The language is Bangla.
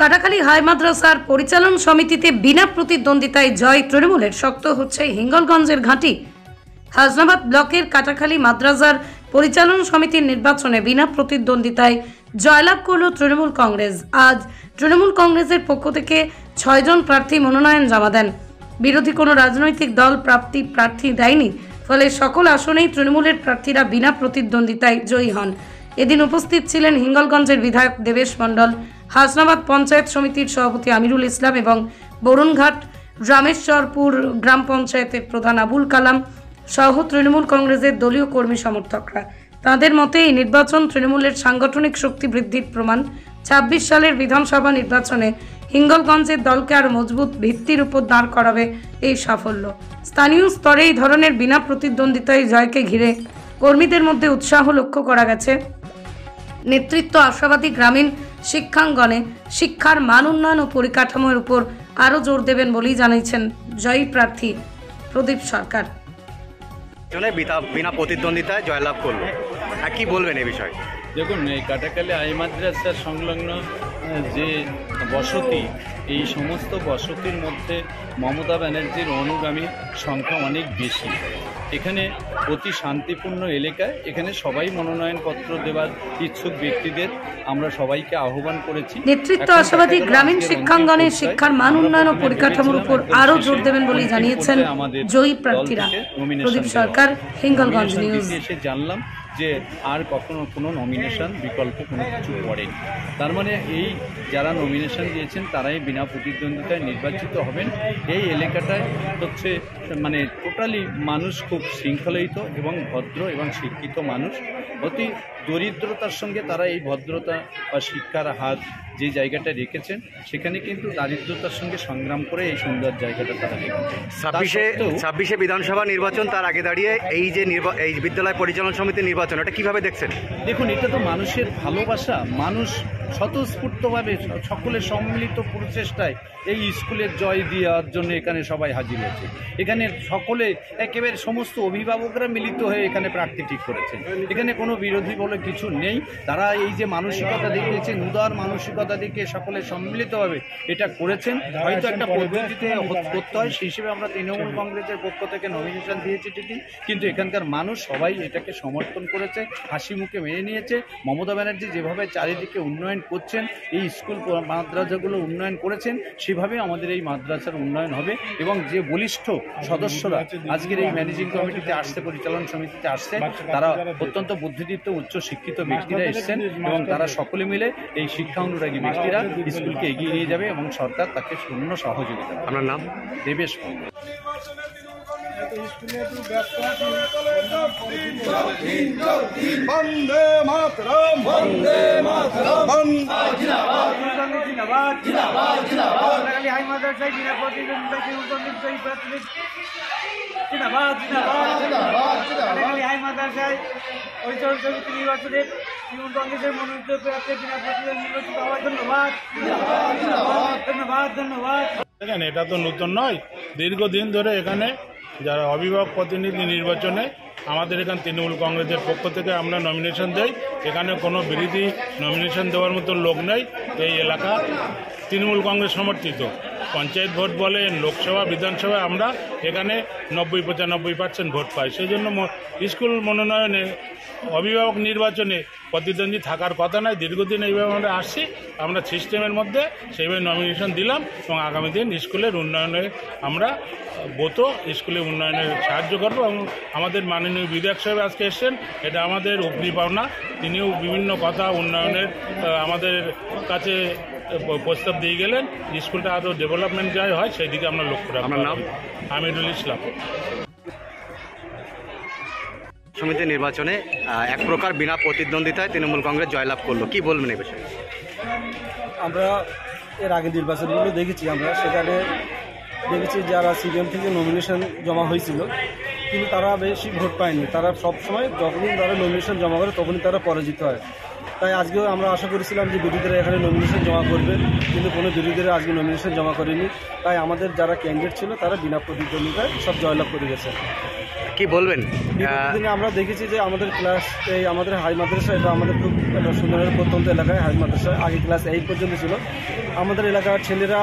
কাটাখালী হাই মাদ্রাসার পরিচালন সমিতিতে বিনা প্রতিদ্বন্দ্বিতায় জয় তৃণমূলের। শক্ত হচ্ছে হিঙ্গলগঞ্জের ঘাঁটি। হাসনাবাদ ব্লকের কাটাখালী মাদ্রাসার পরিচালন সমিতির নির্বাচনে বিনা প্রতিদ্বন্দ্বিতায় জয়লাভ করল তৃণমূল কংগ্রেস। আজ তৃণমূল কংগ্রেসের পক্ষ থেকে 6 জন প্রার্থী মনোনয়ন জমা দেন। বিরোধী কোনো রাজনৈতিক দল প্রার্থী দেয়নি, ফলে সকল আসনেই তৃণমূলের প্রার্থীরা বিনা প্রতিদ্বন্দ্বিতায় জয়ী হন। এদিন উপস্থিত ছিলেন হিঙ্গলগঞ্জের বিধায়ক দেবেশ মণ্ডল, হাসনাবাদ পঞ্চায়েত সমিতির সভাপতি আমিরুল ইসলাম এবং বরুণঘাট রামেশ্বরপুর গ্রাম পঞ্চায়েতের প্রধান আবুল কালাম সহ তৃণমূল কংগ্রেসের দলীয় কর্মী সমর্থকরা। তাদের মতে এই নির্বাচন তৃণমূলের সাংগঠনিক শক্তি বৃদ্ধির প্রমাণ। 26 সালের বিধানসভা নির্বাচনে হিঙ্গলগঞ্জের দলকে আরও মজবুত ভিত্তির উপর দাঁড় করাবে এই সাফল্য। স্থানীয় স্তরে এই ধরনের বিনা প্রতিদ্বন্দ্বিতায় জয়কে ঘিরে কর্মীদের মধ্যে উৎসাহ লক্ষ্য করা গেছে। নেতৃত্ব আশাবাদী গ্রামীণ শিক্ষাঙ্গনে শিক্ষার মান উন্নয়ন ও পরিকাঠামোর উপর আরও জোর দেবেন বলেই জানিয়েছেন জয়ী প্রার্থী প্রদীপ সরকার। বিনা প্রতিদ্বন্দ্বিতায় জয়লাভ করলো, আর কি বলবেন এই বিষয়ে? দেখুন, এই কাটাখালী হাই মাদ্রাসার সংলগ্ন যে বসতি, এই সমস্ত বসতির মধ্যে মমতা ব্যানার্জির অনুগামী সংখ্যা অনেক বেশি। এখানে অতি শান্তিপূর্ণ এলাকায় এখানে সবাই মনোনয়নপত্র দেওয়ার ইচ্ছুক ব্যক্তিদের আমরা সবাইকে আহ্বান করেছি। নেতৃত্ব আশাবাদী গ্রামীণ শিক্ষাঙ্গনে শিক্ষার মান উন্নয়ন ও পরিকাঠামোর উপর আরও জোর দেবেন বলেই জানিয়েছেন জয়ী প্রার্থীরা। প্রদীপ সরকার, হিঙ্গলগঞ্জ নিউজ। এসে জানলাম যে আর কখনো কোনো নমিনেশন বিকল্প কোনো কিছু পড়েনি। তার মানে এই যারা নমিনেশন দিয়েছেন তারাই বিনা প্রতিদ্বন্দ্বিতায় নির্বাচিত হবেন। এই এলাকাটায় হচ্ছে মানে টোটালি মানুষ খুব শৃঙ্খলিত এবং ভদ্র এবং শিক্ষিত মানুষ। অতি দরিদ্রতার সঙ্গে তারা এই ভদ্রতা বা শিক্ষার হাত যে জায়গাটা রেখেছেন, সেখানে কিন্তু দারিদ্রতার সঙ্গে সংগ্রাম করে এই সুন্দর জায়গাটা তারা রেখেছেন। 26শে বিধানসভা নির্বাচন, তার আগে দাঁড়িয়ে এই যে এই বিদ্যালয় পরিচালন সমিতির নির্বাচন, এটা কিভাবে দেখছেন? দেখুন, এটা তো মানুষের ভালোবাসা। মানুষ স্বতঃস্ফূর্তভাবে সকলের সম্মিলিত প্রচেষ্টায় এই স্কুলের জয় দেওয়ার জন্য এখানে সবাই হাজির হয়েছে। এখানে সকলে একেবারে সমস্ত অভিভাবকরা মিলিত হয়ে এখানে প্রার্থী ঠিক করেছেন। এখানে কোনো বিরোধী বলে কিছু নেই। তারা এই যে মানসিকতা দেখিয়েছেন, উদার মানসিকতা দেখিয়ে সকলে সম্মিলিতভাবে এটা করেছেন। হয়তো একটা পদ্ধতিতে করতে হয়, সেই হিসেবে আমরা তৃণমূল কংগ্রেসের পক্ষ থেকে নমিনেশন দিয়েছি ঠিকই, কিন্তু এখানকার মানুষ সবাই এটাকে সমর্থন করেছে, হাসি মুখে মেনে নিয়েছে। মমতা ব্যানার্জি যেভাবে চারিদিকে উন্নয়ন করছেন, এই স্কুল মাদ্রাসাগুলো উন্নয়ন করেছেন, সেভাবে আমাদের এই মাদ্রাসার উন্নয়ন হবে। এবং যে বলিষ্ঠ সদস্যরা আজকের এই ম্যানেজিং কমিটিতে আসছে, পরিচালন সমিতিতে আসছে, তারা অত্যন্ত বুদ্ধিদীপ্ত উচ্চ শিক্ষিত ব্যক্তিরা এসছেন এবং তারা সকলে মিলে এই শিক্ষা অনুরাগী ব্যক্তিরা স্কুলকে এগিয়ে নিয়ে যাবে এবং সরকার তাকে পূর্ণ সহযোগিতা। আপনার নাম? দেবেশ। বন্দে মাতরম, বন্দে মাতরম, জিন্দাবাদ জিন্দাবাদ জিন্দাবাদ। কাটাখালী হাই মাদ্রাসায় বিনা প্রতিদ্বন্দ্বিতায় জিন্দাবাদ জিন্দাবাদ। কাটাখালী হাই মাদ্রাসায় পরিচালন সমিতি নির্বাচনে তৃণমূল কংগ্রেসের মনোনীত প্রার্থী বিনা প্রতিদ্বন্দ্বিতায় নির্বাচিত হওয়ার ধন্যবাদ ধন্যবাদ ধন্যবাদ। দেখেন, এটা তো নতুন নয়, দীর্ঘদিন ধরে এখানে যারা অভিভাবক প্রতিনিধি নির্বাচনে আমাদের এখানে তৃণমূল কংগ্রেসের পক্ষ থেকে আমরা নমিনেশন দেই। এখানে কোনো বিরোধী নমিনেশন দেওয়ার মতো লোক নেই। এই এলাকা তৃণমূল কংগ্রেস সমর্থিত। পঞ্চায়েত ভোট বলেন, লোকসভা, বিধানসভায় আমরা এখানে 90-95% ভোট পাই। সেই জন্য স্কুল মনোনয়নে অভিভাবক নির্বাচনে প্রতিদ্বন্দ্বী থাকার কথা নয়। দীর্ঘদিন এইভাবে আমরা আসছি, আমরা সিস্টেমের মধ্যে সেইভাবে নমিনেশন দিলাম এবং আগামী দিন স্কুলের উন্নয়নে আমরা স্কুলের উন্নয়নে সাহায্য করবো। এবং আমাদের মাননীয় বিধায়ক সাহেব আজকে এসছেন, এটা আমাদের উপরি পাওনা। তিনিও বিভিন্ন কথা উন্নয়নের আমাদের কাছে প্রস্তাব দিয়ে গেলেন। স্কুলটা আরও ডেভেলপমেন্ট যাই হয় সেই দিকে আমরা লক্ষ্য রাখবো। আমার নাম? আমিরুল ইসলাম। সমিতি নির্বাচনে এক প্রকার বিনা প্রতিদ্বন্দ্বিতায় তৃণমূল কংগ্রেস জয়লাভ করলো, কি বলবেন এই বিষয়ে? আমরা এর আগে নির্বাচনগুলো দেখেছি, আমরা সেখানে দেখেছি যারা সিপিএম থেকে নমিনেশন জমা হয়েছিল, কিন্তু তারা বেশি ভোট পায়নি। তারা সবসময় যখনই তারা নমিনেশন জমা করে তখনই তারা পরাজিত হয়। তাই আজকেও আমরা আশা করেছিলাম যে বিরোধীরা এখানে নমিনেশন জমা করবে, কিন্তু কোনো বিরোধীরা আজকে নমিনেশন জমা করেনি। তাই আমাদের যারা ক্যান্ডিডেট ছিল তারা বিনা প্রতিদ্বন্দ্বিতায় সব জয়লাভ করে গেছে। কি বলবেন? আমরা দেখেছি যে আমাদের ক্লাস, এই আমাদের হাই মাদ্রাসা, এটা আমাদের খুব একটা সুন্দর প্রত্যন্ত এলাকায় হাই মাদ্রাসা আগে ক্লাস 8 পর্যন্ত ছিল। আমাদের এলাকার ছেলেরা